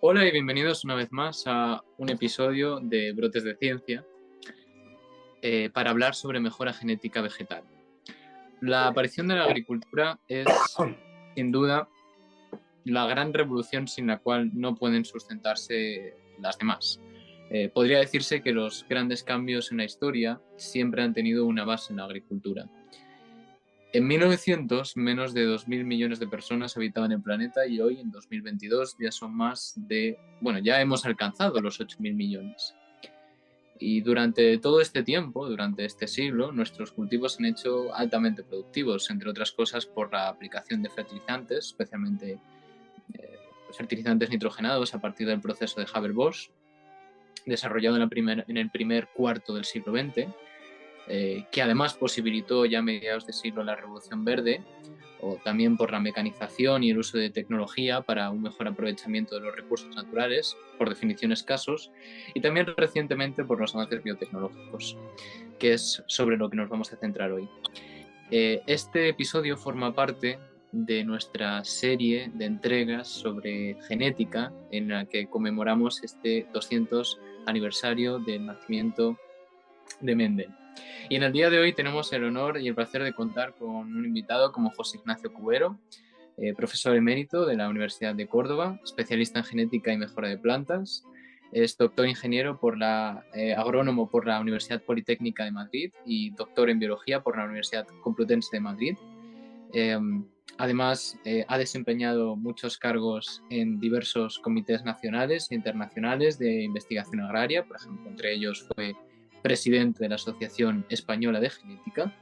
Hola y bienvenidos una vez más a un episodio de Brotes de Ciencia para hablar sobre mejora genética vegetal. La aparición de la agricultura es, sin duda, la gran revolución sin la cual no pueden sustentarse las demás. Podría decirse que los grandes cambios en la historia siempre han tenido una base en la agricultura. En 1900, menos de 2.000 millones de personas habitaban el planeta y hoy, en 2022, ya son ya hemos alcanzado los 8.000 millones. Y durante todo este tiempo, durante este siglo, nuestros cultivos se han hecho altamente productivos, entre otras cosas por la aplicación de fertilizantes, especialmente fertilizantes nitrogenados a partir del proceso de Haber-Bosch, desarrollado en el primer cuarto del siglo XX, que además posibilitó ya a mediados de siglo la Revolución Verde, o también por la mecanización y el uso de tecnología para un mejor aprovechamiento de los recursos naturales, por definición escasos, y también recientemente por los avances biotecnológicos, que es sobre lo que nos vamos a centrar hoy. Este episodio forma parte de nuestra serie de entregas sobre genética, en la que conmemoramos este 200 aniversario del nacimiento de Mendel. Y en el día de hoy tenemos el honor y el placer de contar con un invitado como José Ignacio Cubero, profesor emérito de la Universidad de Córdoba, especialista en genética y mejora de plantas. Es doctor agrónomo por la Universidad Politécnica de Madrid y doctor en biología por la Universidad Complutense de Madrid. Además, ha desempeñado muchos cargos en diversos comités nacionales e internacionales de investigación agraria. Por ejemplo, entre ellos fue presidente de la Asociación Española de Genética,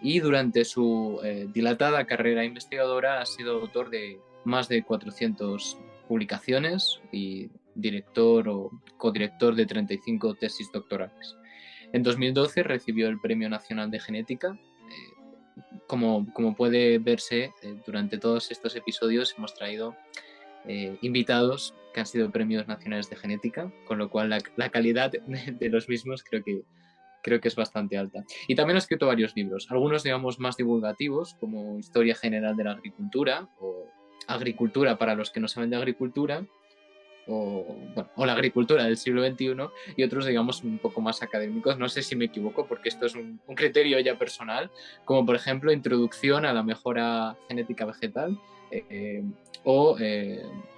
y durante su dilatada carrera investigadora ha sido autor de más de 400 publicaciones y director o codirector de 35 tesis doctorales. En 2012 recibió el Premio Nacional de Genética. Como puede verse, durante todos estos episodios hemos traído invitados que han sido premios nacionales de genética, con lo cual la calidad de los mismos creo que es bastante alta. Y también ha escrito varios libros, algunos digamos más divulgativos, como Historia General de la Agricultura o Agricultura para los que no saben de agricultura, o la agricultura del siglo XXI, y otros digamos un poco más académicos. No sé si me equivoco porque esto es un criterio ya personal, como por ejemplo Introducción a la mejora genética vegetal,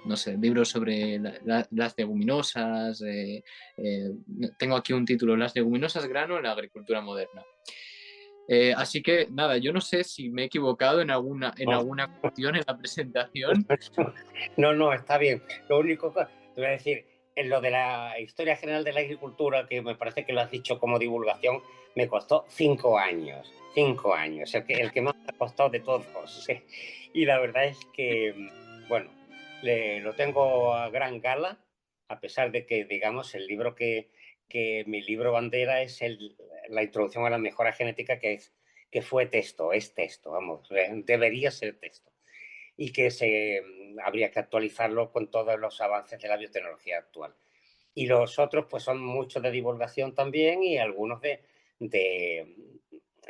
no sé, libros sobre las leguminosas. Tengo aquí un título: Las leguminosas grano en la agricultura moderna. Así que nada, yo no sé si me he equivocado en alguna cuestión en la presentación. No, está bien. Lo único que te voy a decir, en lo de la historia general de la agricultura, que me parece que lo has dicho como divulgación, me costó 5 años. 5 años, el que más me ha costado de todos. Y la verdad es que, bueno, lo tengo a gran gala, a pesar de que, digamos, el libro que mi libro bandera es la introducción a la mejora genética, que fue texto, es texto, vamos, debería ser texto. Y que habría que actualizarlo con todos los avances de la biotecnología actual. Y los otros, pues son muchos de divulgación también y algunos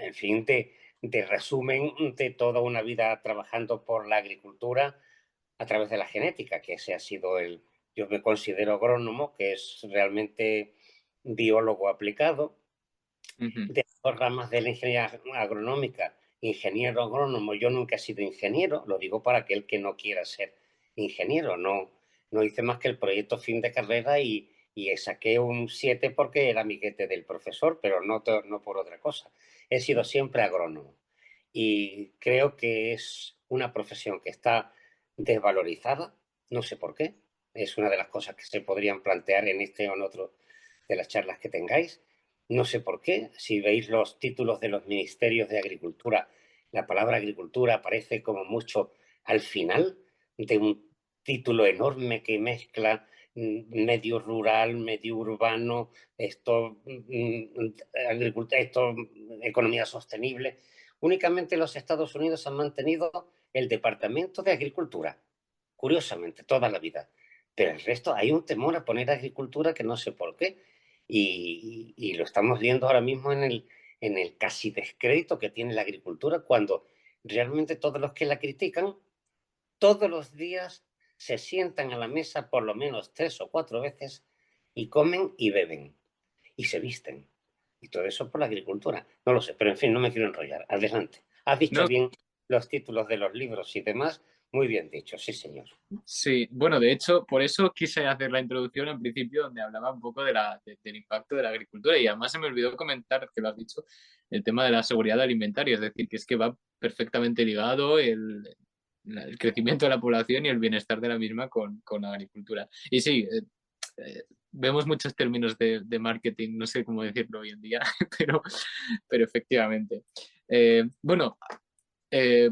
en fin, de resumen de toda una vida trabajando por la agricultura a través de la genética, que ese ha sido yo me considero agrónomo, que es realmente biólogo aplicado, de las ramas de la ingeniería agronómica, ingeniero agrónomo. Yo nunca he sido ingeniero, lo digo para aquel que no quiera ser ingeniero. No hice más que el proyecto fin de carrera y saqué un 7 porque era amiguete del profesor, pero no por otra cosa. He sido siempre agrónomo y creo que es una profesión que está desvalorizada, no sé por qué. Es una de las cosas que se podrían plantear en este o en otro de las charlas que tengáis. No sé por qué, si veis los títulos de los ministerios de Agricultura, la palabra agricultura aparece como mucho al final de un título enorme que mezcla medio rural, medio urbano, economía sostenible. Únicamente los Estados Unidos han mantenido el Departamento de Agricultura, curiosamente, toda la vida. Pero el resto hay un temor a poner agricultura que no sé por qué. Y lo estamos viendo ahora mismo en el casi descrédito que tiene la agricultura, cuando realmente todos los que la critican todos los días se sientan a la mesa por lo menos 3 o 4 veces y comen y beben y se visten. Y todo eso por la agricultura. No lo sé, pero en fin, no me quiero enrollar. Adelante. Has dicho No, bien los títulos de los libros y demás. Muy bien dicho, sí, señor. sí, bueno, de hecho, por eso quise hacer la introducción al principio, donde hablaba un poco del impacto de la agricultura. Y además se me olvidó comentar, que lo has dicho, el tema de la seguridad alimentaria. Es decir, que es que va perfectamente ligado el crecimiento de la población y el bienestar de la misma con la agricultura. Y sí, vemos muchos términos de marketing, no sé cómo decirlo hoy en día, pero, pero efectivamente. Bueno,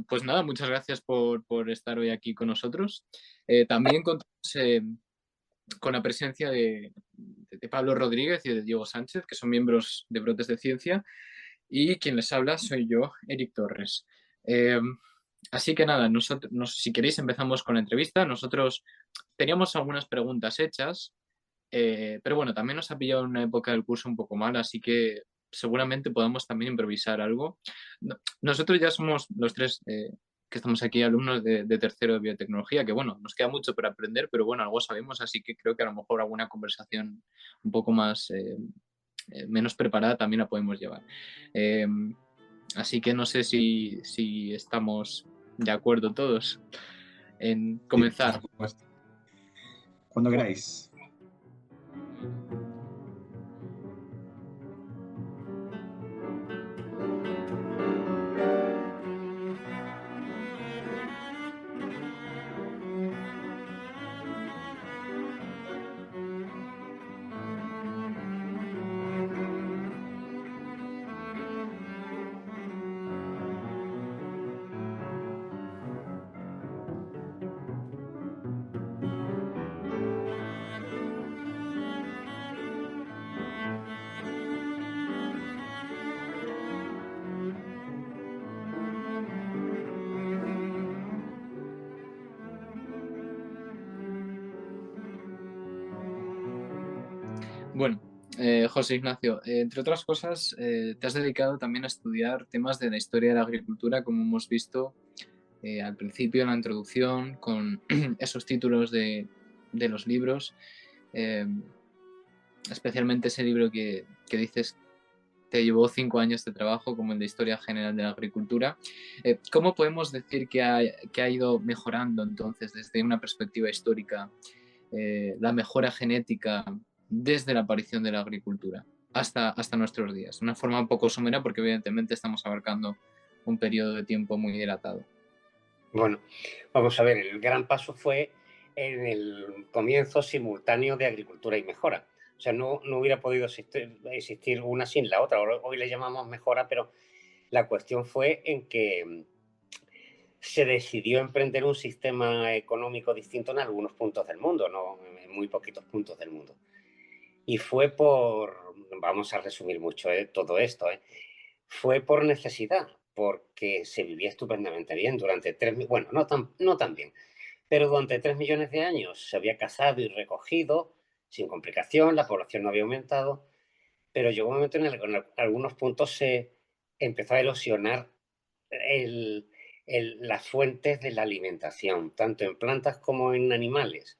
pues nada, muchas gracias por estar hoy aquí con nosotros. También contamos con la presencia de Pablo Rodríguez y de Diego Sánchez, que son miembros de Brotes de Ciencia, y quien les habla soy yo, Eric Torres. Eh, Así que nada, nosotros, si queréis empezamos con la entrevista. Nosotros teníamos algunas preguntas hechas, pero bueno, también nos ha pillado en una época del curso un poco mal, así que seguramente podamos también improvisar algo. Nosotros ya somos los tres que estamos aquí alumnos de tercero de biotecnología, que bueno, nos queda mucho por aprender, pero bueno, algo sabemos, así que creo que a lo mejor alguna conversación un poco más, menos preparada también la podemos llevar. Eh, Así que no sé si estamos de acuerdo todos en comenzar. Sí, por supuesto. Cuando queráis. Bueno, José Ignacio, entre otras cosas, te has dedicado también a estudiar temas de la historia de la agricultura, como hemos visto al principio en la introducción, con esos títulos de los libros, eh, especialmente ese libro que dices te llevó 5 años de trabajo, como el de Historia General de la Agricultura. ¿Cómo podemos decir que ha ido mejorando entonces desde una perspectiva histórica la mejora genética desde la aparición de la agricultura hasta nuestros días? De una forma un poco somera, porque evidentemente estamos abarcando un periodo de tiempo muy dilatado. Bueno, vamos a ver, el gran paso fue en el comienzo simultáneo de agricultura y mejora. O sea, no hubiera podido existir una sin la otra. Hoy le llamamos mejora, pero la cuestión fue en que se decidió emprender un sistema económico distinto en algunos puntos del mundo, no en muy poquitos puntos del mundo. Y fue vamos a resumir mucho todo esto, fue por necesidad, porque se vivía estupendamente bien durante bueno, no tan bien, pero durante 3 millones de años se había cazado y recogido sin complicación, la población no había aumentado, pero llegó un momento en el que en algunos puntos se empezó a erosionar el, las fuentes de la alimentación, tanto en plantas como en animales.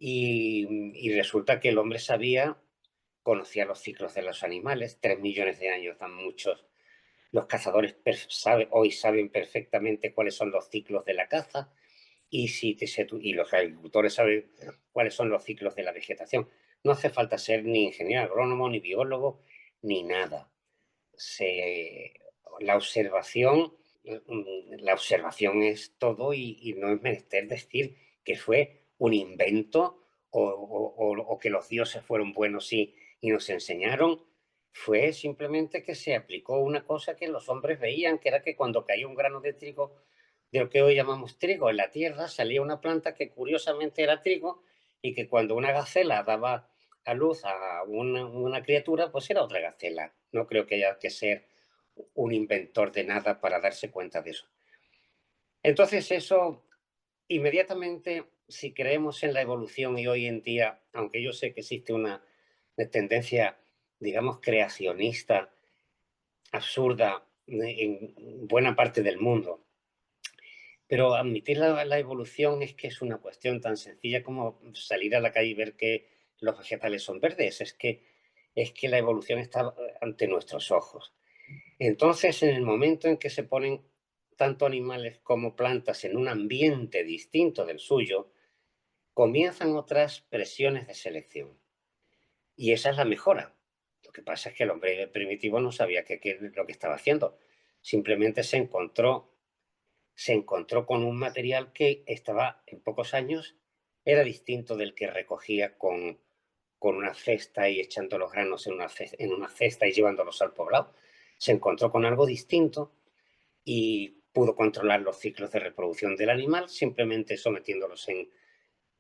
Y resulta que el hombre conocía los ciclos de los animales, 3 millones de años dan muchos. Los cazadores hoy saben perfectamente cuáles son los ciclos de la caza y los agricultores saben cuáles son los ciclos de la vegetación. No hace falta ser ni ingeniero agrónomo, ni biólogo, ni nada. La observación, la observación es todo y no es menester decir que fue un invento o que los dioses fueron buenos y nos enseñaron. Fue simplemente que se aplicó una cosa que los hombres veían, que era que cuando caía un grano de trigo, de lo que hoy llamamos trigo, en la tierra salía una planta que curiosamente era trigo y que cuando una gacela daba a luz a una criatura, pues era otra gacela. No creo que haya que ser un inventor de nada para darse cuenta de eso. Entonces eso, inmediatamente, si creemos en la evolución y hoy en día, aunque yo sé que existe una tendencia, digamos, creacionista, absurda en buena parte del mundo, Pero admitir la evolución es que es una cuestión tan sencilla como salir a la calle y ver que los vegetales son verdes. Es que la evolución está ante nuestros ojos. Entonces, en el momento en que se ponen tanto animales como plantas en un ambiente distinto del suyo, comienzan otras presiones de selección. Y esa es la mejora. Lo que pasa es que el hombre primitivo no sabía qué es lo que estaba haciendo. Simplemente se encontró con un material que estaba en pocos años, era distinto del que recogía con una cesta y echando los granos en una cesta y llevándolos al poblado. Se encontró con algo distinto y pudo controlar los ciclos de reproducción del animal simplemente sometiéndolos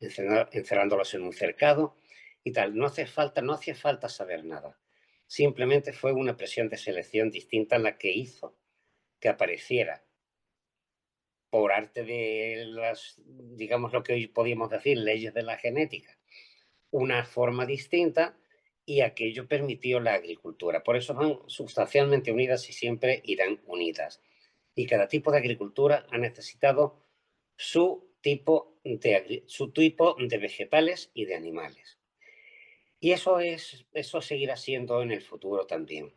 encerrándolos en un cercado y tal. No hacía falta saber nada. Simplemente fue una presión de selección distinta la que hizo que apareciera por arte de digamos lo que hoy podríamos decir, leyes de la genética, una forma distinta y aquello permitió la agricultura. Por eso van sustancialmente unidas y siempre irán unidas. Y cada tipo de agricultura ha necesitado su tipo de vegetales y de animales. Y eso seguirá siendo en el futuro también.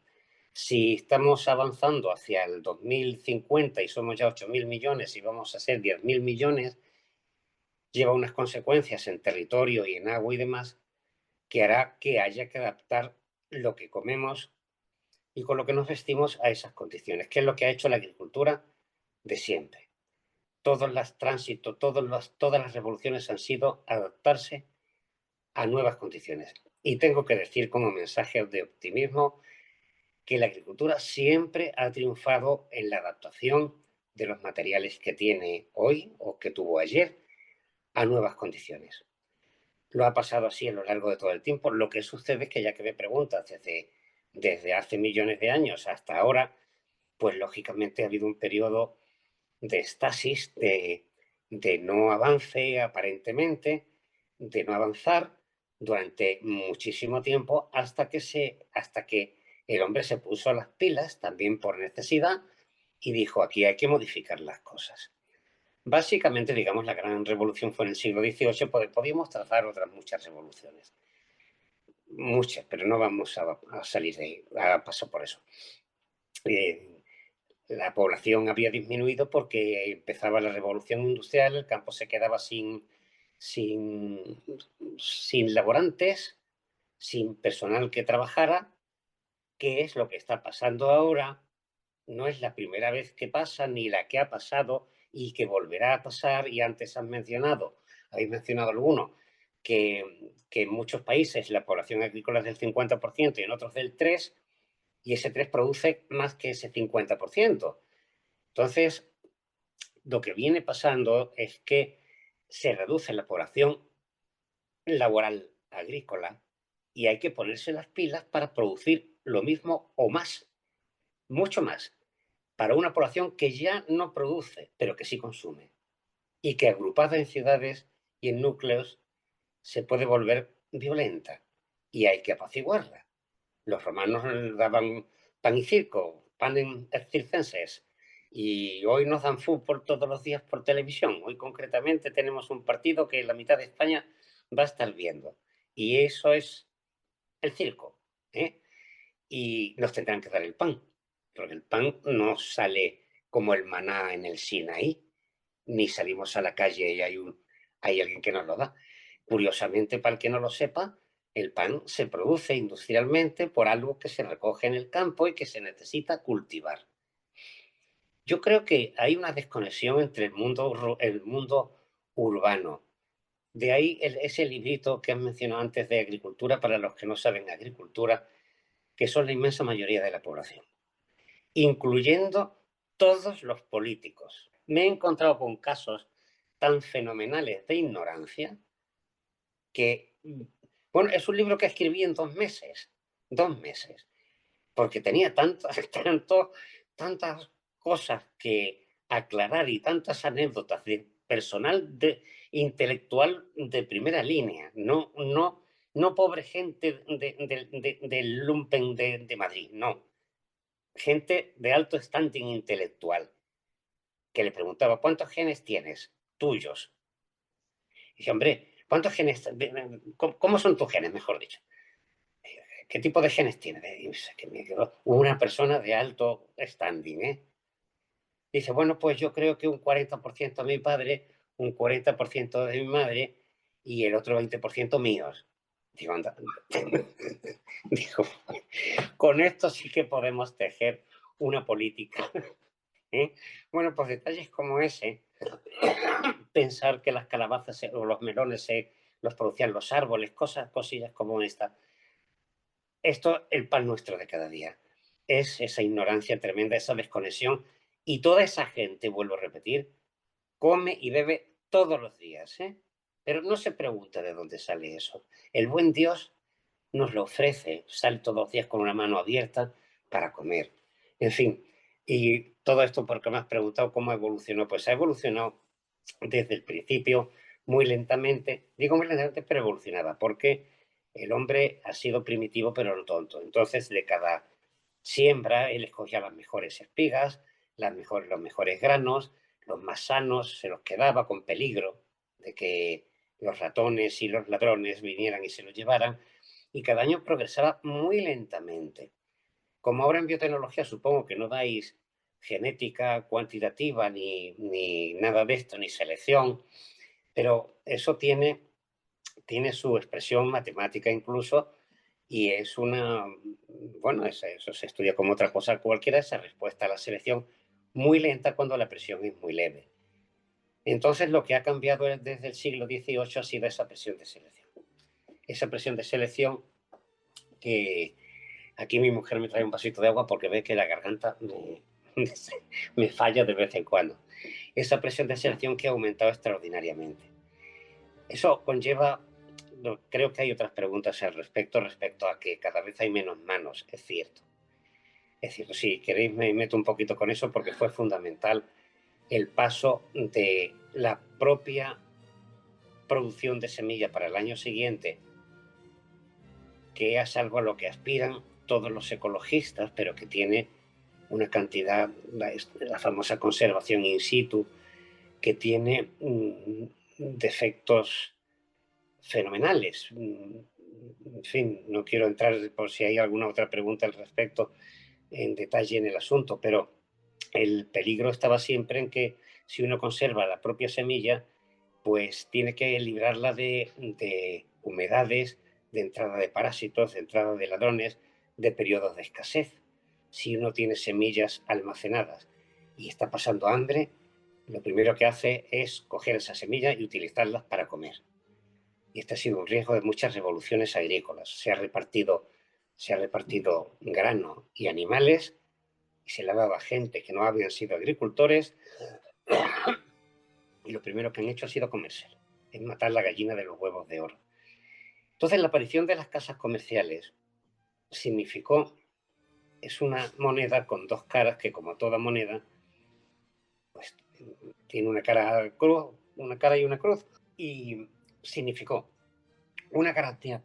Si estamos avanzando hacia el 2050 y somos ya 8.000 millones y vamos a ser 10.000 millones, lleva unas consecuencias en territorio y en agua y demás que hará que haya que adaptar lo que comemos y con lo que nos vestimos a esas condiciones, que es lo que ha hecho la agricultura de siempre. Todos los tránsitos, todas las revoluciones han sido adaptarse a nuevas condiciones. Y tengo que decir como mensaje de optimismo que la agricultura siempre ha triunfado en la adaptación de los materiales que tiene hoy o que tuvo ayer a nuevas condiciones. Lo ha pasado así a lo largo de todo el tiempo. Lo que sucede es que, ya que me preguntas desde hace millones de años hasta ahora, pues lógicamente ha habido un periodo de estasis, de no avance aparentemente, de no avanzar durante muchísimo tiempo hasta que el hombre se puso las pilas, también por necesidad, y dijo, aquí hay que modificar las cosas. Básicamente, digamos, la gran revolución fue en el siglo XVIII, podíamos trazar otras muchas revoluciones. Muchas, pero no vamos a salir de ahí, a paso por eso. La población había disminuido porque empezaba la revolución industrial, el campo se quedaba sin laborantes, sin personal que trabajara. ¿Qué es lo que está pasando ahora? No es la primera vez que pasa, ni la que ha pasado y que volverá a pasar. Y antes habéis mencionado alguno, que en muchos países la población agrícola es del 50% y en otros del 3%, y ese 3 produce más que ese 50%. Entonces, lo que viene pasando es que se reduce la población laboral agrícola y hay que ponerse las pilas para producir lo mismo o más, mucho más, para una población que ya no produce, pero que sí consume, y que agrupada en ciudades y en núcleos se puede volver violenta y hay que apaciguarla. Los romanos daban pan y circo, panem et circenses, y hoy nos dan fútbol todos los días por televisión. Hoy concretamente tenemos un partido que la mitad de España va a estar viendo. Y eso es el circo, ¿eh? Y nos tendrán que dar el pan, porque el pan no sale como el maná en el Sinaí, ni salimos a la calle y hay alguien que nos lo da. Curiosamente, para el que no lo sepa, el pan se produce industrialmente por algo que se recoge en el campo y que se necesita cultivar. Yo creo que hay una desconexión entre el mundo urbano. De ahí ese librito que has mencionado antes de agricultura para los que no saben agricultura, que son la inmensa mayoría de la población, incluyendo todos los políticos. Me he encontrado con casos tan fenomenales de ignorancia que, bueno, es un libro que escribí en 2 meses, porque tenía tantas cosas que aclarar y tantas anécdotas de personal intelectual de primera línea, no pobre gente del lumpen de Madrid, no, gente de alto standing intelectual, que le preguntaba, ¿cuántos genes tienes tuyos? Y dice, hombre, ¿cuántos genes? ¿Cómo son tus genes, mejor dicho? ¿Qué tipo de genes tienes? Que me quedó una persona de alto standing, ¿eh? Dice, bueno, pues yo creo que un 40% de mi padre, un 40% de mi madre y el otro 20% míos. Digo, anda. Digo, con esto sí que podemos tejer una política. ¿Eh? Bueno, pues detalles como ese, pensar que las calabazas o los melones los producían los árboles, cosillas como esta. Esto, el pan nuestro de cada día. Es esa ignorancia tremenda, esa desconexión. Y toda esa gente, vuelvo a repetir, come y bebe todos los días, ¿eh? Pero no se pregunta de dónde sale eso. El buen Dios nos lo ofrece, sale todos los días con una mano abierta para comer. En fin, y todo esto porque me has preguntado cómo evolucionó. Pues ha evolucionado desde el principio, muy lentamente. Digo muy lentamente, pero evolucionaba, porque el hombre ha sido primitivo, pero no tonto. Entonces, de cada siembra, él escogía las mejores espigas, los mejores granos, los más sanos, se los quedaba con peligro de que los ratones y los ladrones vinieran y se los llevaran, y cada año progresaba muy lentamente. Como ahora en biotecnología supongo que no dais genética cuantitativa ni nada de esto, ni selección, pero eso tiene su expresión matemática incluso, y es bueno, eso se estudia como otra cosa cualquiera, esa respuesta a la selección muy lenta cuando la presión es muy leve. Entonces lo que ha cambiado desde el siglo XVIII ha sido esa presión de selección. Esa presión de selección que aquí mi mujer me trae un vasito de agua porque ve que la garganta me falla de vez en cuando. Esa presión de selección que ha aumentado extraordinariamente. Eso conlleva, creo que hay otras preguntas al respecto a que cada vez hay menos manos, es cierto. Es cierto, si queréis me meto un poquito con eso porque fue fundamental el paso de la propia producción de semilla para el año siguiente, que es algo a lo que aspiran todos los ecologistas, pero que tiene una cantidad, la famosa conservación in situ, que tiene defectos fenomenales. En fin, no quiero entrar por si hay alguna otra pregunta al respecto en detalle en el asunto, pero el peligro estaba siempre en que si uno conserva la propia semilla, pues tiene que librarla de humedades, de entrada de parásitos, de entrada de ladrones, de periodos de escasez. Si uno tiene semillas almacenadas y está pasando hambre, lo primero que hace es coger esa semilla y utilizarlas para comer. Y este ha sido un riesgo de muchas revoluciones agrícolas. Se ha repartido grano y animales y se le ha dado a gente que no habían sido agricultores y lo primero que han hecho ha sido comérselo, es matar la gallina de los huevos de oro. Entonces la aparición de las casas comerciales es una moneda con dos caras que, como toda moneda, pues tiene una cara y una cruz, y significó una garantía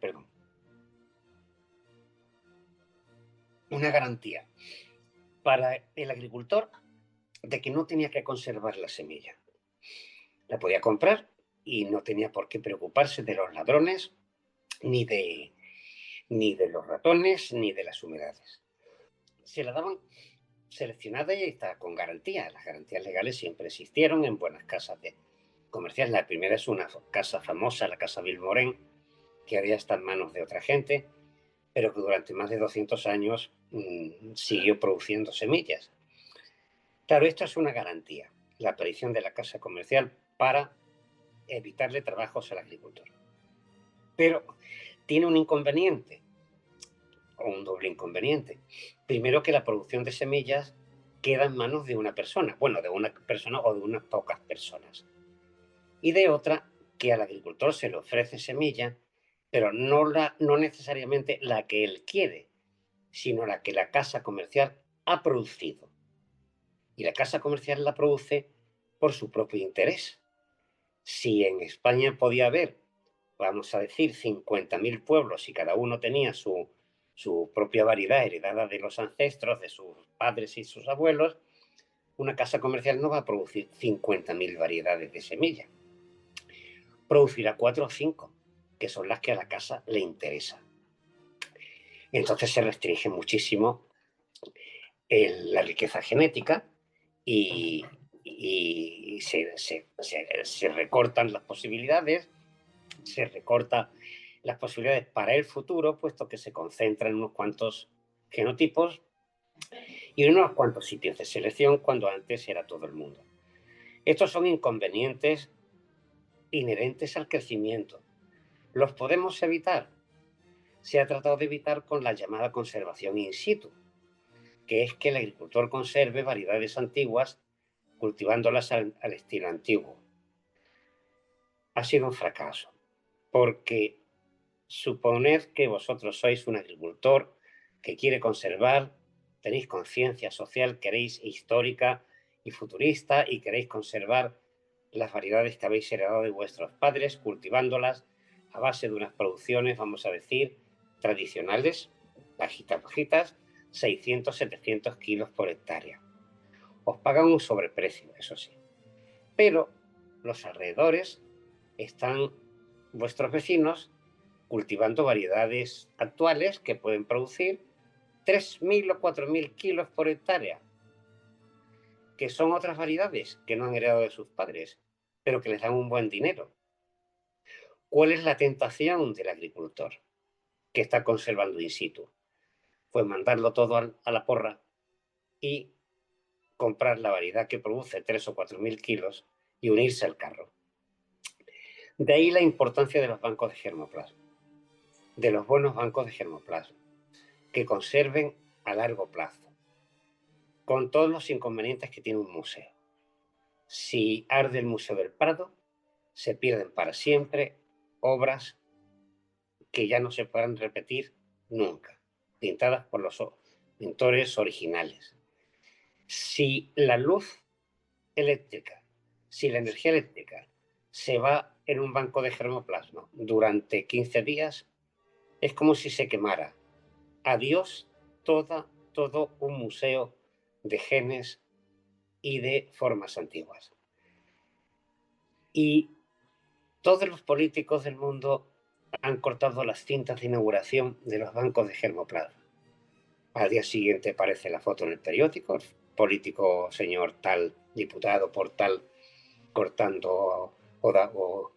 para el agricultor de que no tenía que conservar la semilla. La podía comprar y no tenía por qué preocuparse de los ladrones, ni de los ratones, ni de las humedades. Se la daban seleccionada y está con garantía. Las garantías legales siempre existieron en buenas casas comerciales. La primera es una casa famosa, la Casa Vilmorin, que había estado en manos de otra gente, pero que durante más de 200 años siguió produciendo semillas. Claro, esto es una garantía, la aparición de la casa comercial para evitarle trabajos al agricultor. Pero tiene un inconveniente, o un doble inconveniente. Primero, que la producción de semillas queda en manos de una persona, bueno, de una persona o de unas pocas personas. Y de otra, que al agricultor se le ofrece semilla, pero no necesariamente la que él quiere, sino la que la casa comercial ha producido. Y la casa comercial la produce por su propio interés. Si en España podía haber, vamos a decir, 50.000 pueblos y cada uno tenía su propia variedad heredada de los ancestros, de sus padres y sus abuelos, una casa comercial no va a producir 50.000 variedades de semilla. Producirá 4 o 5, que son las que a la casa le interesa. Entonces se restringe muchísimo la riqueza genética y se recortan las posibilidades, se recortan las posibilidades para el futuro, puesto que se concentra en unos cuantos genotipos y en unos cuantos sitios de selección, cuando antes era todo el mundo. Estos son inconvenientes inherentes al crecimiento. ¿Los podemos evitar? Se ha tratado de evitar con la llamada conservación in situ, que es que el agricultor conserve variedades antiguas cultivándolas al estilo antiguo. Ha sido un fracaso, porque suponed que vosotros sois un agricultor que quiere conservar, tenéis conciencia social, queréis histórica y futurista y queréis conservar las variedades que habéis heredado de vuestros padres, cultivándolas a base de unas producciones, vamos a decir, tradicionales, bajitas, 600, 700 kilos por hectárea. Os pagan un sobreprecio, eso sí. Pero los alrededores están vuestros vecinos cultivando variedades actuales que pueden producir 3.000 o 4.000 kilos por hectárea, que son otras variedades que no han heredado de sus padres, pero que les dan un buen dinero. ¿Cuál es la tentación del agricultor que está conservando in situ? Pues mandarlo todo a la porra y comprar la variedad que produce 3 o 4.000 kilos y unirse al carro. De ahí la importancia de los bancos de germoplasma, de los buenos bancos de germoplasma, que conserven a largo plazo, con todos los inconvenientes que tiene un museo. Si arde el Museo del Prado, se pierden para siempre obras que ya no se podrán repetir nunca, pintadas por los pintores originales. Si la luz eléctrica, si la energía eléctrica se va en un banco de germoplasma durante 15 días, es como si se quemara. Adiós todo un museo de genes y de formas antiguas. Y todos los políticos del mundo han cortado las cintas de inauguración de los bancos de germoplasma. Al día siguiente aparece la foto en el periódico, político señor tal, diputado por tal, cortando o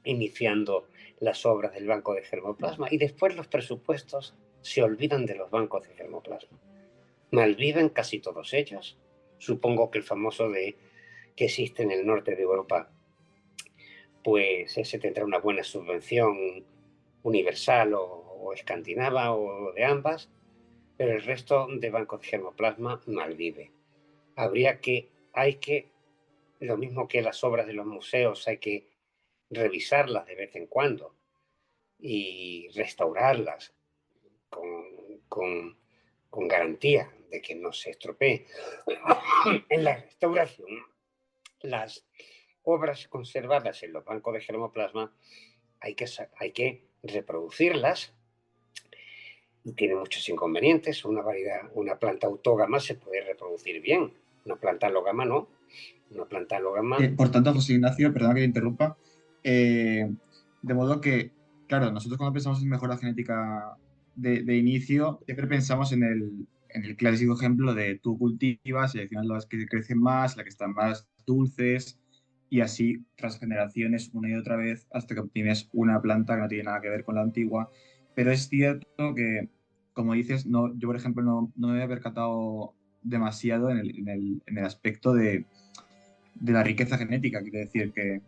iniciando las obras del banco de germoplasma, y después los presupuestos se olvidan de los bancos de germoplasma. Malviven casi todos ellos. Supongo que el famoso que existe en el norte de Europa, pues ese tendrá una buena subvención universal o escandinava o de ambas, pero el resto de bancos de germoplasma malvive. Hay que, lo mismo que las obras de los museos, hay que revisarlas de vez en cuando y restaurarlas con garantía de que no se estropee. En la restauración, las obras conservadas en los bancos de germoplasma hay que reproducirlas y tiene muchos inconvenientes. Una planta autógama se puede reproducir bien, una planta alógama no. Una planta alógama... Por tanto, José Ignacio, perdona que te interrumpa, de modo que, claro, nosotros cuando pensamos en mejora genética de inicio, siempre pensamos en el clásico ejemplo de tú cultivas, seleccionas las que crecen más, las que están más dulces, y así tras generaciones una y otra vez hasta que obtienes una planta que no tiene nada que ver con la antigua. Pero es cierto que, como dices, no, yo por ejemplo no me había percatado demasiado en el aspecto de la riqueza genética, quiere decir que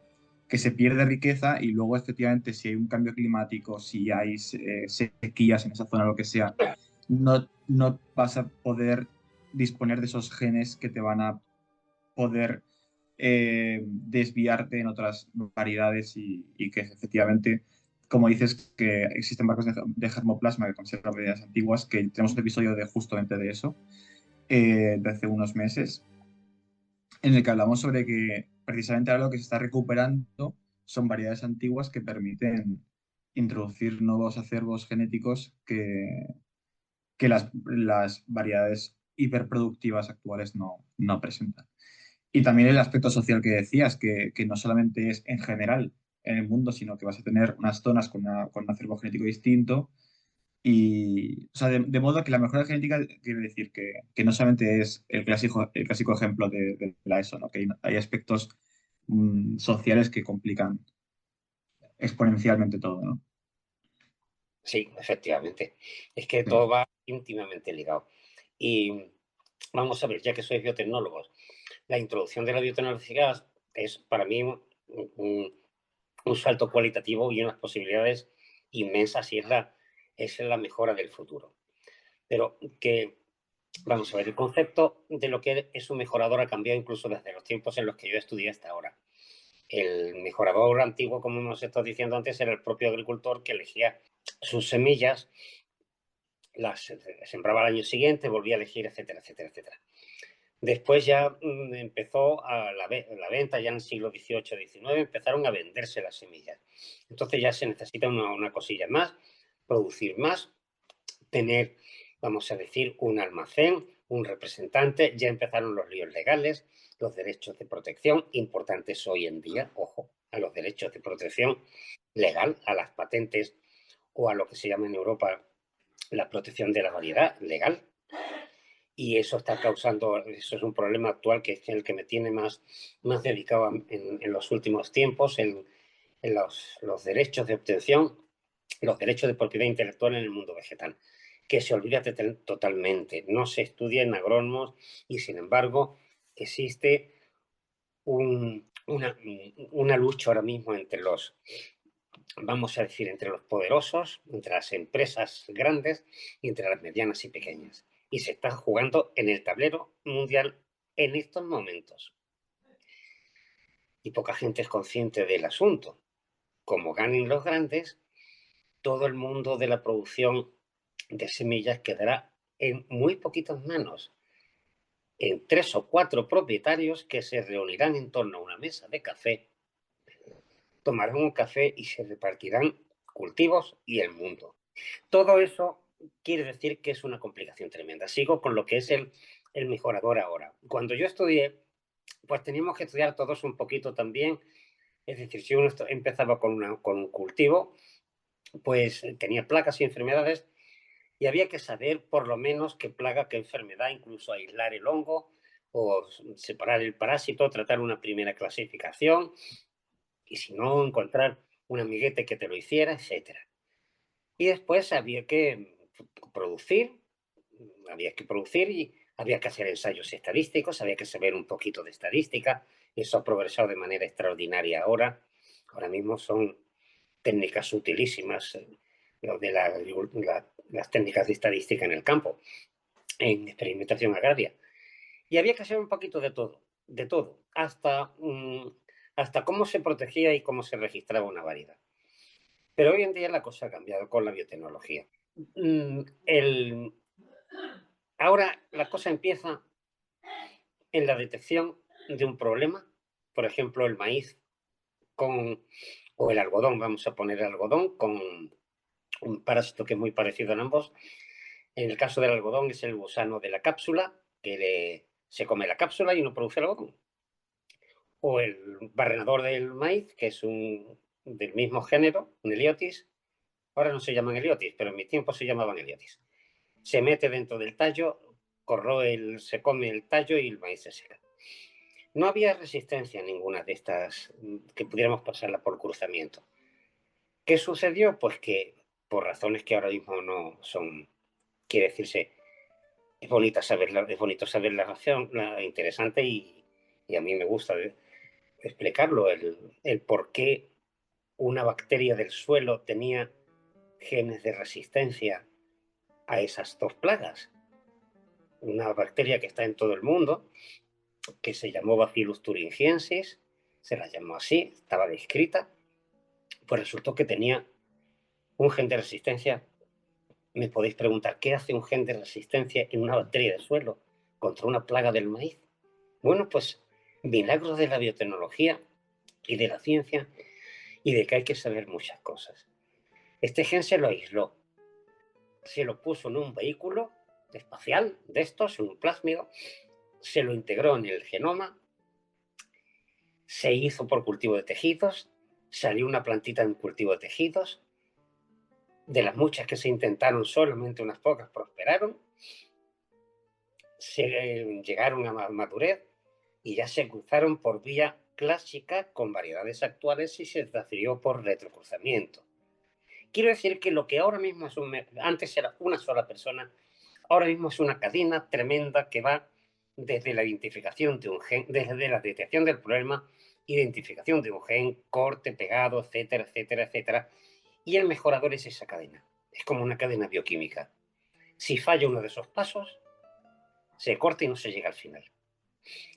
se pierde riqueza y luego efectivamente si hay un cambio climático, si hay sequías en esa zona, lo que sea, no vas a poder disponer de esos genes que te van a poder desviarte en otras variedades y que efectivamente, como dices, que existen bancos de germoplasma que conservan variedades antiguas, que tenemos un episodio justamente de eso, de hace unos meses, en el que hablamos sobre que precisamente ahora lo que se está recuperando son variedades antiguas que permiten introducir nuevos acervos genéticos que las variedades hiperproductivas actuales no presentan. Y también el aspecto social que decías, que no solamente es en general en el mundo, sino que vas a tener unas zonas con un acervo genético distinto. Y, o sea, de modo que la mejora genética quiere decir que no solamente es el clásico ejemplo de la ESO, ¿no? Que hay aspectos sociales que complican exponencialmente todo, ¿no? Sí, efectivamente. Es que Sí. todo va íntimamente ligado. Y vamos a ver, ya que sois biotecnólogos, la introducción de la biotecnología es para mí un salto cualitativo y unas posibilidades inmensas y es la mejora del futuro. Pero que, vamos a ver, el concepto de lo que es un mejorador ha cambiado incluso desde los tiempos en los que yo estudié hasta ahora. El mejorador antiguo, como hemos estado diciendo antes, era el propio agricultor que elegía sus semillas, las sembraba al año siguiente, volvía a elegir, etcétera, etcétera, etcétera. Después ya empezó la venta, ya en el siglo XVIII-XIX empezaron a venderse las semillas. Entonces ya se necesita una cosilla más, producir más, tener, vamos a decir, un almacén, un representante, ya empezaron los líos legales, los derechos de protección, importantes hoy en día, ojo, a los derechos de protección legal, a las patentes o a lo que se llama en Europa la protección de la variedad legal. Y eso está causando, eso es un problema actual que es el que me tiene más dedicado en los últimos tiempos, en los derechos de obtención, los derechos de propiedad intelectual en el mundo vegetal, que se olvida totalmente, no se estudia en agrónomos y sin embargo existe una lucha ahora mismo entre vamos a decir, entre los poderosos, entre las empresas grandes y entre las medianas y pequeñas. Y se está jugando en el tablero mundial en estos momentos. Y poca gente es consciente del asunto. Como ganen los grandes, todo el mundo de la producción de semillas quedará en muy poquitas manos, en 3 o 4 propietarios que se reunirán en torno a una mesa de café, tomarán un café y se repartirán cultivos y el mundo. Todo eso quiere decir que es una complicación tremenda. Sigo con lo que es el mejorador ahora. Cuando yo estudié, pues teníamos que estudiar todos un poquito también. Es decir, si uno empezaba con un cultivo, pues tenía plagas y enfermedades y había que saber por lo menos qué plaga, qué enfermedad, incluso aislar el hongo o separar el parásito, tratar una primera clasificación y si no, encontrar un amiguete que te lo hiciera, etcétera. Y después producir, había que producir y había que hacer ensayos estadísticos, había que saber un poquito de estadística. Eso ha progresado de manera extraordinaria ahora. Ahora mismo son técnicas utilísimas, lo de las técnicas de estadística en el campo, en experimentación agraria. Y había que saber un poquito de todo, hasta cómo se protegía y cómo se registraba una variedad. Pero hoy en día la cosa ha cambiado con la biotecnología. Ahora la cosa empieza en la detección de un problema, por ejemplo, el maíz o el algodón, vamos a poner el algodón con un parásito que es muy parecido en ambos. En el caso del algodón es el gusano de la cápsula, que se come la cápsula y no produce algodón. O el barrenador del maíz, que es del mismo género, un heliotis. Ahora no se llaman heliotis, pero en mi tiempo se llamaban heliotis. Se mete dentro del tallo, se come el tallo y el maíz se seca. No había resistencia a ninguna de estas que pudiéramos pasarla por cruzamiento. ¿Qué sucedió? Pues que por razones que ahora mismo no son, quiere decirse, es bonito saber la razón, interesante y a mí me gusta explicarlo, el por qué una bacteria del suelo tenía genes de resistencia a esas dos plagas. Una bacteria que está en todo el mundo, que se llamó Bacillus thuringiensis, se la llamó así, estaba descrita, pues resultó que tenía un gen de resistencia. Me podéis preguntar, ¿qué hace un gen de resistencia en una bacteria de suelo contra una plaga del maíz? Bueno, pues milagros de la biotecnología y de la ciencia y de que hay que saber muchas cosas. Este gen se lo aisló, se lo puso en un vehículo espacial de estos, un plásmido, se lo integró en el genoma, se hizo por cultivo de tejidos, salió una plantita en cultivo de tejidos, de las muchas que se intentaron, solamente unas pocas prosperaron, llegaron a madurez y ya se cruzaron por vía clásica con variedades actuales y se transfirió por retrocruzamiento. Quiero decir que lo que ahora mismo es antes era una sola persona, ahora mismo es una cadena tremenda que va desde la identificación de un gen, desde la detección del problema, identificación de un gen, corte, pegado, etcétera, etcétera, etcétera. Y el mejorador es esa cadena. Es como una cadena bioquímica. Si falla uno de esos pasos, se corta y no se llega al final.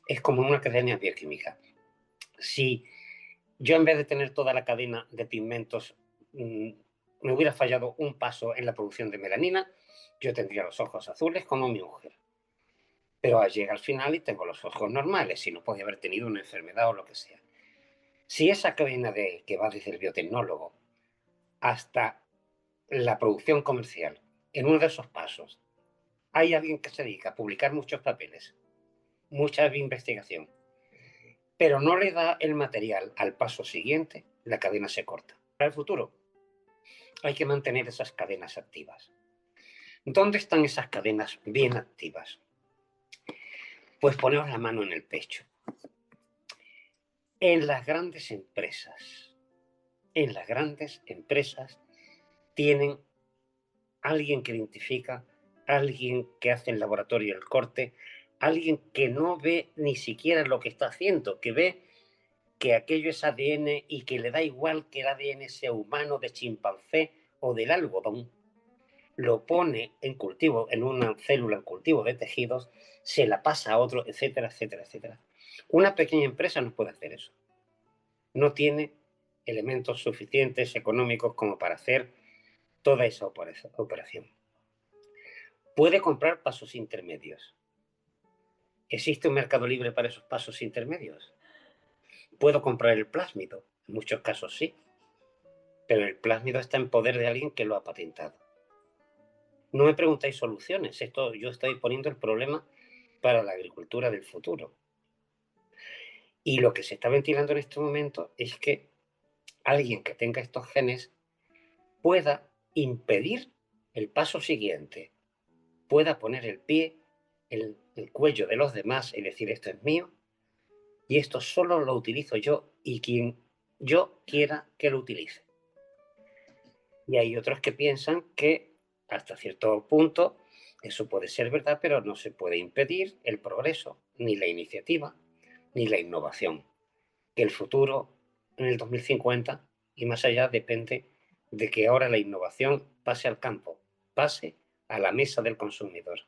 Es como una cadena bioquímica. Si yo, en vez de tener toda la cadena de pigmentos, me hubiera fallado un paso en la producción de melanina, yo tendría los ojos azules como mi mujer. Pero llega al final y tengo los ojos normales y no podía haber tenido una enfermedad o lo que sea. Si esa cadena que va desde el biotecnólogo hasta la producción comercial, en uno de esos pasos, hay alguien que se dedica a publicar muchos papeles, mucha investigación, pero no le da el material al paso siguiente, la cadena se corta. Para el futuro hay que mantener esas cadenas activas. ¿Dónde están esas cadenas bien activas? Pues poneros la mano en el pecho. En las grandes empresas tienen alguien que identifica, alguien que hace el laboratorio el corte, alguien que no ve ni siquiera lo que está haciendo, que ve que aquello es ADN y que le da igual que el ADN sea humano, de chimpancé o del algodón, lo pone en cultivo, en una célula en cultivo de tejidos, se la pasa a otro, etcétera, etcétera, etcétera. Una pequeña empresa no puede hacer eso. No tiene elementos suficientes económicos como para hacer toda esa operación. Puede comprar pasos intermedios. ¿Existe un mercado libre para esos pasos intermedios? ¿Puedo comprar el plásmido? En muchos casos sí. Pero el plásmido está en poder de alguien que lo ha patentado. No me preguntáis soluciones. Yo estoy poniendo el problema para la agricultura del futuro. Y lo que se está ventilando en este momento es que alguien que tenga estos genes pueda impedir el paso siguiente, pueda poner el pie, el cuello de los demás y decir esto es mío, y esto solo lo utilizo yo y quien yo quiera que lo utilice. Y hay otros que piensan que hasta cierto punto eso puede ser verdad, pero no se puede impedir el progreso, ni la iniciativa, ni la innovación. Que el futuro en el 2050 y más allá depende de que ahora la innovación pase al campo, pase a la mesa del consumidor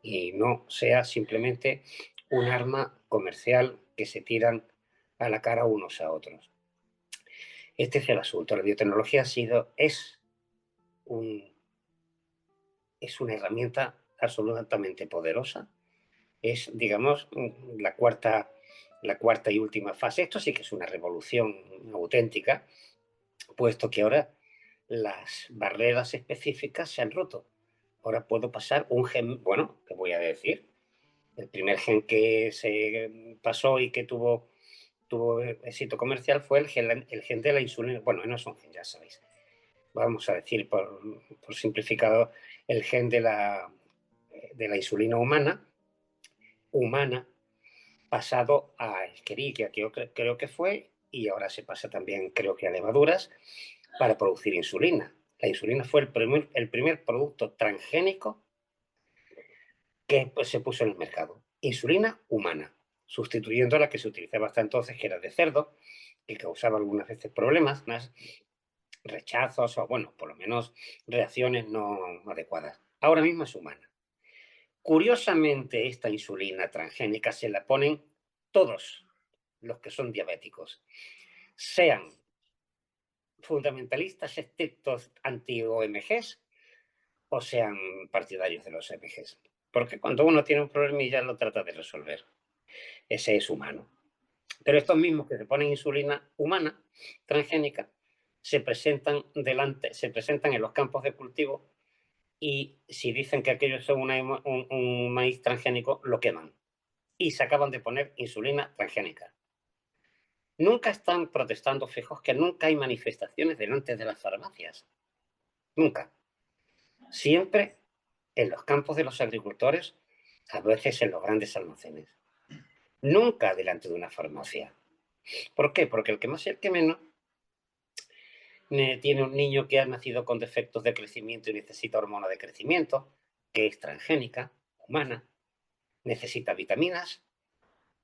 y no sea simplemente un arma comercial que se tiran a la cara unos a otros. Este es el asunto. La biotecnología es una herramienta absolutamente poderosa. Es, digamos, la cuarta y última fase. Esto sí que es una revolución auténtica, puesto que ahora las barreras específicas se han roto. Ahora puedo pasar un gen, bueno, te voy a decir, el primer gen que se pasó y que tuvo éxito comercial fue el gen de la insulina. Bueno, no es un gen, ya sabéis. Vamos a decir, por simplificado, el gen de la insulina humana, pasado a Escherichia, que creo que fue, y ahora se pasa también, creo que a levaduras, para producir insulina. La insulina fue el primer producto transgénico que se puso en el mercado. Insulina humana, sustituyendo a la que se utilizaba hasta entonces, que era de cerdo, que causaba algunas veces problemas, más rechazos o, bueno, por lo menos reacciones no adecuadas. Ahora mismo es humana. Curiosamente, esta insulina transgénica se la ponen todos los que son diabéticos, sean fundamentalistas estrictos anti-OMGs o sean partidarios de los OMGs. Porque cuando uno tiene un problema y ya lo trata de resolver, ese es humano. Pero estos mismos que se ponen insulina humana, transgénica, se presentan en los campos de cultivo y si dicen que aquello es un maíz transgénico, lo queman. Y se acaban de poner insulina transgénica. Nunca están protestando, fijos que nunca hay manifestaciones delante de las farmacias. Nunca. Siempre en los campos de los agricultores, a veces en los grandes almacenes. Nunca delante de una farmacia. ¿Por qué? Porque el que más y el que menos tiene un niño que ha nacido con defectos de crecimiento y necesita hormona de crecimiento, que es transgénica, humana, necesita vitaminas,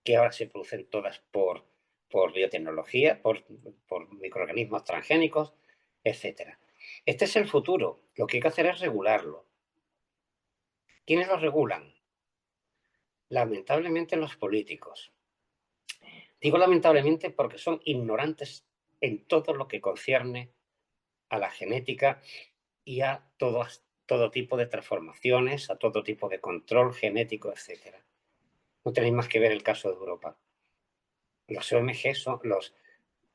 que ahora se producen todas por biotecnología, por microorganismos transgénicos, etc. Este es el futuro. Lo que hay que hacer es regularlo. ¿Quiénes lo regulan? Lamentablemente los políticos. Digo lamentablemente porque son ignorantes en todo lo que concierne a la genética y a todo tipo de transformaciones, a todo tipo de control genético, etc. No tenéis más que ver el caso de Europa. Los OMG son los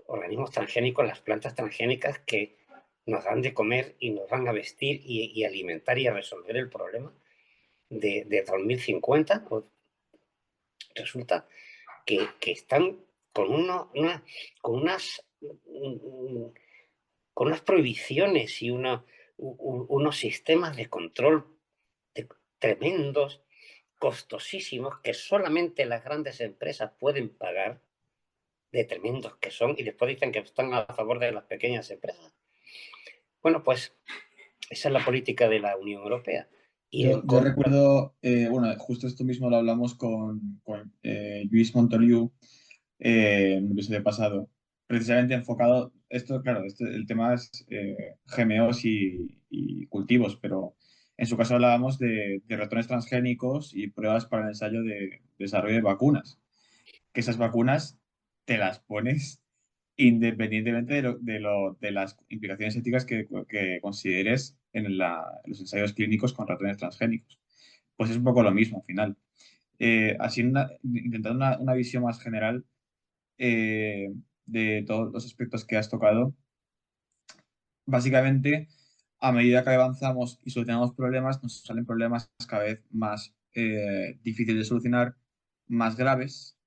organismos transgénicos, las plantas transgénicas que nos dan de comer y nos van a vestir y alimentar y a resolver el problema de 2050. Resulta que están con unas prohibiciones y unos sistemas de control tremendos, costosísimos, que solamente las grandes empresas pueden pagar, de tremendos que son, y después dicen que están a favor de las pequeñas empresas. Bueno, pues esa es la política de la Unión Europea. Yo recuerdo, bueno, justo esto mismo lo hablamos con Luis Montoliu en el episodio pasado, precisamente enfocado, esto, claro, el tema es GMOs y cultivos, pero en su caso hablábamos de ratones transgénicos y pruebas para el ensayo de desarrollo de vacunas, que esas vacunas te las pones independientemente de las implicaciones éticas que consideres en los ensayos clínicos con ratones transgénicos. Pues es un poco lo mismo al final. Así, intentando una visión más general de todos los aspectos que has tocado, básicamente, a medida que avanzamos y solucionamos problemas, nos salen problemas cada vez más difíciles de solucionar, más graves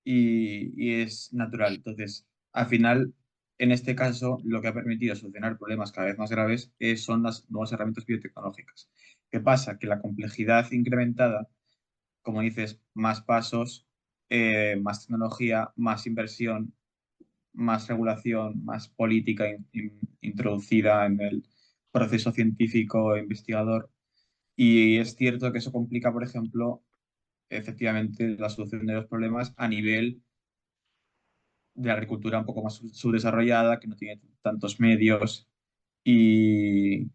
y es natural. Entonces, al final, en este caso, lo que ha permitido solucionar problemas cada vez más graves son las nuevas herramientas biotecnológicas. ¿Qué pasa? Que la complejidad incrementada, como dices, más pasos, más tecnología, más inversión, más regulación, más política introducida en el proceso científico e investigador. Y es cierto que eso complica, por ejemplo, efectivamente la solución de los problemas a nivel de la agricultura un poco más subdesarrollada, que no tiene tantos medios y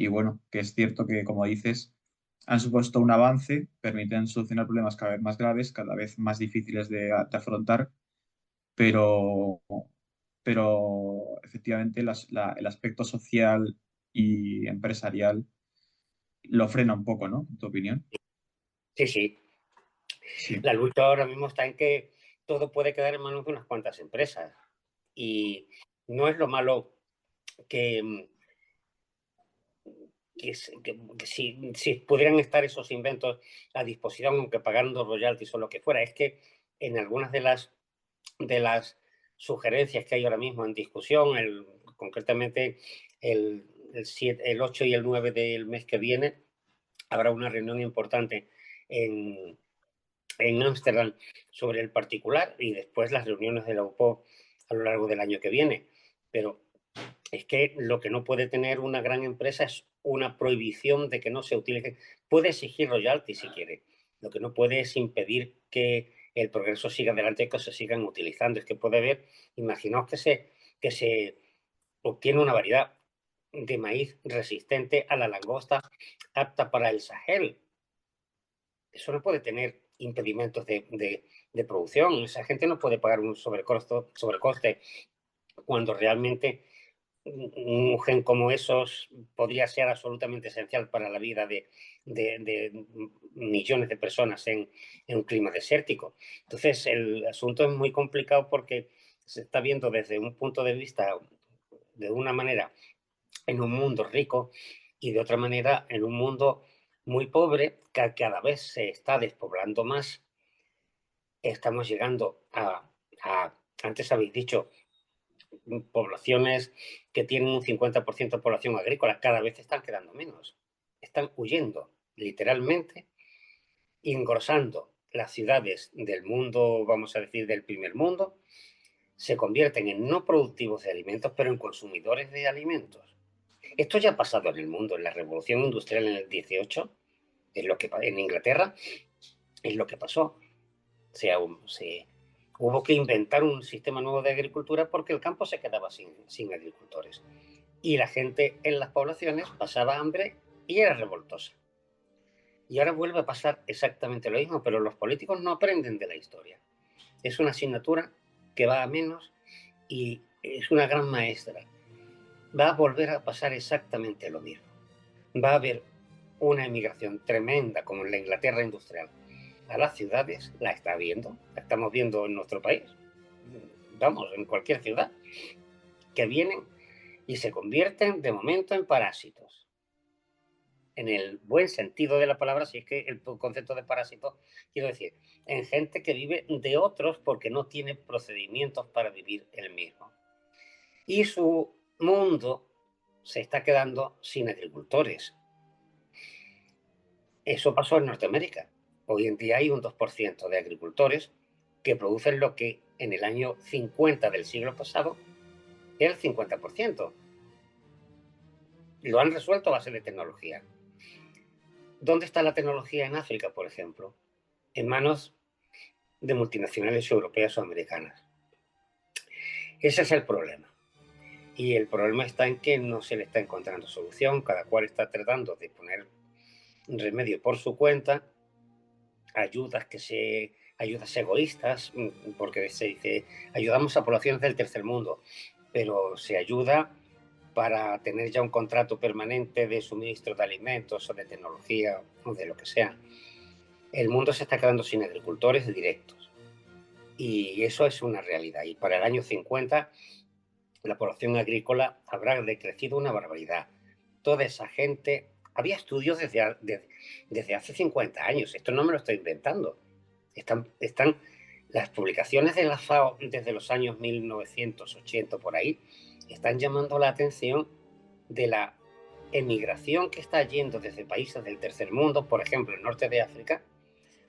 bueno, que es cierto que, como dices, han supuesto un avance, permiten solucionar problemas cada vez más graves, cada vez más difíciles de afrontar, pero, pero efectivamente el aspecto social y empresarial lo frena un poco, ¿no? ¿En tu opinión? Sí, sí. Sí. La lucha ahora mismo está en que todo puede quedar en manos de unas cuantas empresas. Y no es lo malo que, que si pudieran estar esos inventos a disposición, aunque pagando royalties o lo que fuera, es que en algunas de las sugerencias que hay ahora mismo en discusión, concretamente el 8 y el 9 del mes que viene, habrá una reunión importante en Ámsterdam sobre el particular y después las reuniones de la UPO a lo largo del año que viene. Pero es que lo que no puede tener una gran empresa es una prohibición de que no se utilice. Puede exigir royalty si quiere. Lo que no puede es impedir que el progreso siga adelante y que se sigan utilizando. Es que puede haber, imaginaos que se obtiene una variedad de maíz resistente a la langosta apta para el Sahel. Eso no puede tener impedimentos de producción. Esa gente no puede pagar un sobrecoste cuando realmente un gen como esos podría ser absolutamente esencial para la vida de millones de personas en un clima desértico. Entonces, el asunto es muy complicado porque se está viendo desde un punto de vista, de una manera, en un mundo rico, Y de otra manera, en un mundo muy pobre, que cada vez se está despoblando más, estamos llegando antes habéis dicho, poblaciones que tienen un 50% de población agrícola, cada vez están quedando menos. Están huyendo, literalmente, engrosando las ciudades del mundo, vamos a decir, del primer mundo, se convierten en no productivos de alimentos, pero en consumidores de alimentos. Esto ya ha pasado en el mundo, en la revolución industrial en el 18, en Inglaterra, es lo que pasó. Hubo que inventar un sistema nuevo de agricultura porque el campo se quedaba sin agricultores. Y la gente en las poblaciones pasaba hambre y era revoltosa. Y ahora vuelve a pasar exactamente lo mismo, pero los políticos no aprenden de la historia. Es una asignatura que va a menos y es una gran maestra. Va a volver a pasar exactamente lo mismo. Va a haber una emigración tremenda como en la Inglaterra industrial a las ciudades, la está viendo, la estamos viendo en nuestro país, vamos, en cualquier ciudad, que vienen y se convierten de momento en parásitos. En el buen sentido de la palabra, si es que el concepto de parásito, quiero decir, en gente que vive de otros porque no tiene procedimientos para vivir el mismo. Y su mundo se está quedando sin agricultores. Eso pasó en Norteamérica. Hoy en día hay un 2% de agricultores que producen lo que en el año 50 del siglo pasado era el 50%. Lo han resuelto a base de tecnología. ¿Dónde está la tecnología en África, por ejemplo? En manos de multinacionales europeas o americanas. Ese es el problema. Y el problema está en que no se le está encontrando solución. Cada cual está tratando de poner remedio por su cuenta, ayudas egoístas, porque se dice, ayudamos a poblaciones del tercer mundo, pero se ayuda para tener ya un contrato permanente de suministro de alimentos o de tecnología o de lo que sea. El mundo se está quedando sin agricultores directos y eso es una realidad. Y para el año 50 la población agrícola habrá decrecido una barbaridad. Toda esa gente... Había estudios desde hace 50 años, esto no me lo estoy inventando. Están las publicaciones de la FAO desde los años 1980 por ahí, están llamando la atención de la emigración que está yendo desde países del tercer mundo, por ejemplo, el norte de África,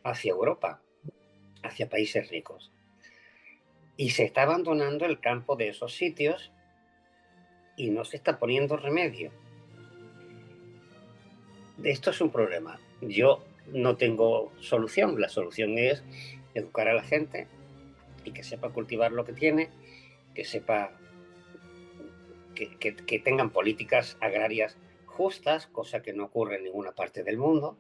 hacia Europa, hacia países ricos. Y se está abandonando el campo de esos sitios y no se está poniendo remedio. Esto es un problema. Yo no tengo solución. La solución es educar a la gente y que sepa cultivar lo que tiene, que sepa que tengan políticas agrarias justas, cosa que no ocurre en ninguna parte del mundo,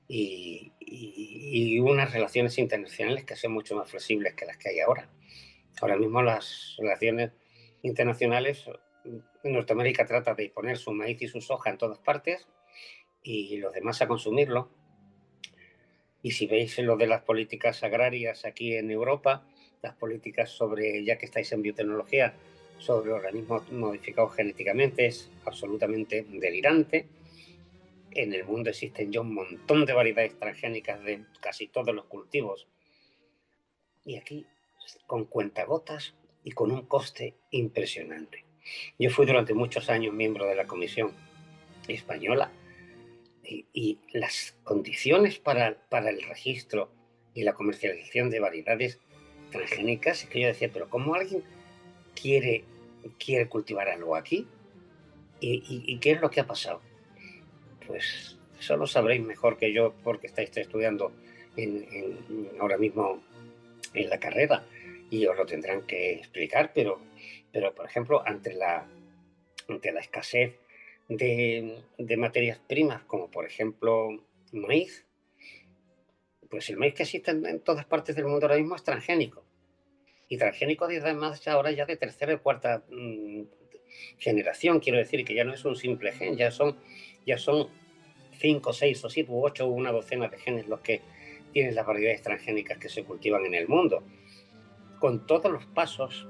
y unas relaciones internacionales que sean mucho más flexibles que las que hay ahora. Ahora mismo las relaciones internacionales, Norteamérica trata de poner su maíz y su soja en todas partes y los demás a consumirlo. Y si veis lo de las políticas agrarias aquí en Europa, las políticas sobre, ya que estáis en biotecnología, sobre organismos modificados genéticamente, es absolutamente delirante. En el mundo existen ya un montón de variedades transgénicas de casi todos los cultivos. Y aquí, con cuentagotas y con un coste impresionante. Yo fui durante muchos años miembro de la Comisión Española y las condiciones para el registro y la comercialización de variedades transgénicas, es que yo decía, pero ¿cómo alguien quiere cultivar algo aquí? ¿Y qué es lo que ha pasado? Pues eso lo sabréis mejor que yo porque estáis estudiando ahora mismo en la carrera y os lo tendrán que explicar, pero por ejemplo, ante la escasez de materias primas, como por ejemplo maíz, pues el maíz que existe en todas partes del mundo ahora mismo es transgénico. Y transgénico además ahora ya de tercera y cuarta generación, quiero decir, que ya no es un simple gen, ya son 5, 6 o 7 u 8 o una docena de genes los que tienen las variedades transgénicas que se cultivan en el mundo, con todos los pasos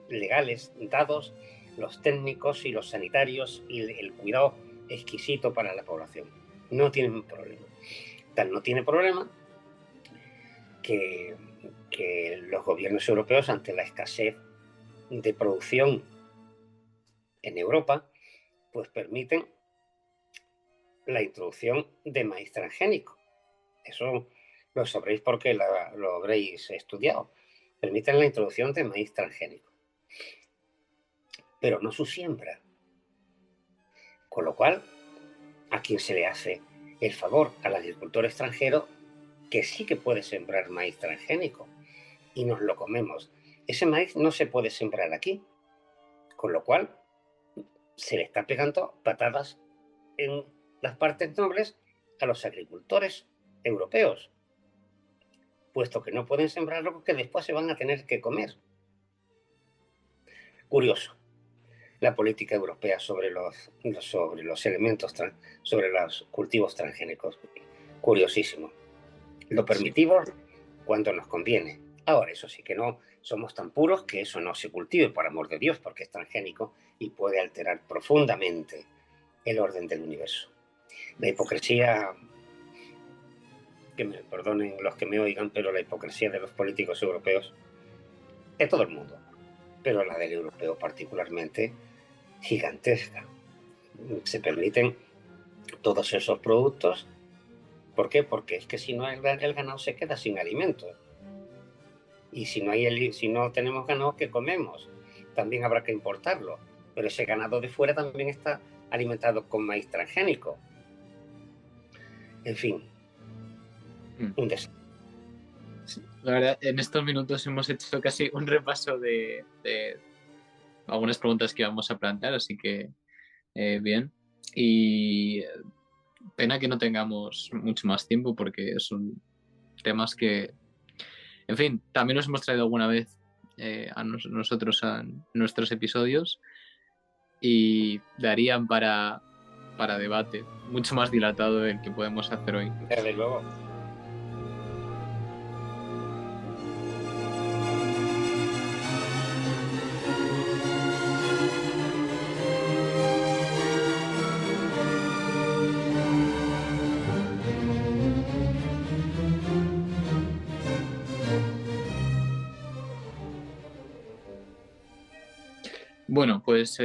legales dados, los técnicos y los sanitarios y el cuidado exquisito para la población. No tiene problema. Tal no tiene problema que los gobiernos europeos, ante la escasez de producción en Europa, pues permiten la introducción de maíz transgénico. Eso lo sabréis porque lo habréis estudiado. Permiten la introducción de maíz transgénico, pero no su siembra. Con lo cual, ¿a quién se le hace el favor? Al agricultor extranjero, que sí que puede sembrar maíz transgénico y nos lo comemos. Ese maíz no se puede sembrar aquí, con lo cual se le está pegando patadas en las partes nobles a los agricultores europeos, puesto que no pueden sembrar algo que después se van a tener que comer. Curioso, la política europea sobre los elementos, sobre los cultivos transgénicos. Curiosísimo. Lo permitimos cuando nos conviene. Ahora, eso sí que no somos tan puros que eso no se cultive, por amor de Dios, porque es transgénico y puede alterar profundamente el orden del universo. La hipocresía, que me perdonen los que me oigan, pero la hipocresía de los políticos europeos, de todo el mundo, pero la del europeo particularmente, gigantesca. Se permiten todos esos productos. ¿Por qué? Porque es que si no, el ganado se queda sin alimentos. Y si no tenemos ganado, ¿qué comemos? También habrá que importarlo. Pero ese ganado de fuera también está alimentado con maíz transgénico. En fin, un desastre. Sí, la verdad, en estos minutos hemos hecho casi un repaso de algunas preguntas que íbamos a plantear, así que bien. Y pena que no tengamos mucho más tiempo porque son temas que, en fin, también nos hemos traído alguna vez nosotros a nuestros episodios y darían para debate mucho más dilatado del que podemos hacer hoy. Desde luego. Bueno, pues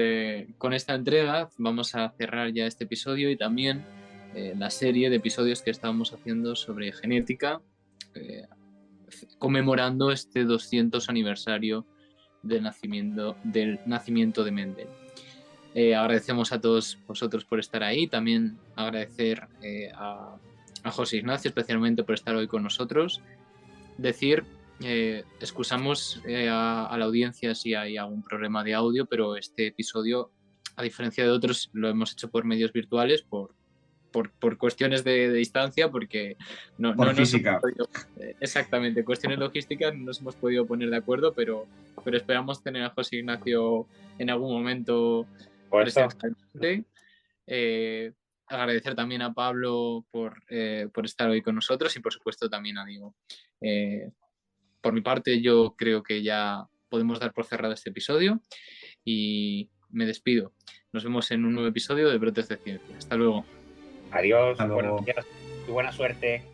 con esta entrega vamos a cerrar ya este episodio y también la serie de episodios que estábamos haciendo sobre genética, conmemorando este 200 aniversario del nacimiento de Mendel. Agradecemos a todos vosotros por estar ahí, también agradecer a José Ignacio especialmente por estar hoy con nosotros. Excusamos a la audiencia si hay algún problema de audio, pero este episodio, a diferencia de otros, lo hemos hecho por medios virtuales, por cuestiones de distancia, porque por física. Exactamente, cuestiones logísticas, no nos hemos podido poner de acuerdo, pero esperamos tener a José Ignacio en algún momento presencialmente. Agradecer también a Pablo por estar hoy con nosotros y por supuesto también a Diego. Por mi parte, yo creo que ya podemos dar por cerrado este episodio y me despido. Nos vemos en un nuevo episodio de Brotes de Ciencia. Hasta luego. Adiós, buenos días y buena suerte.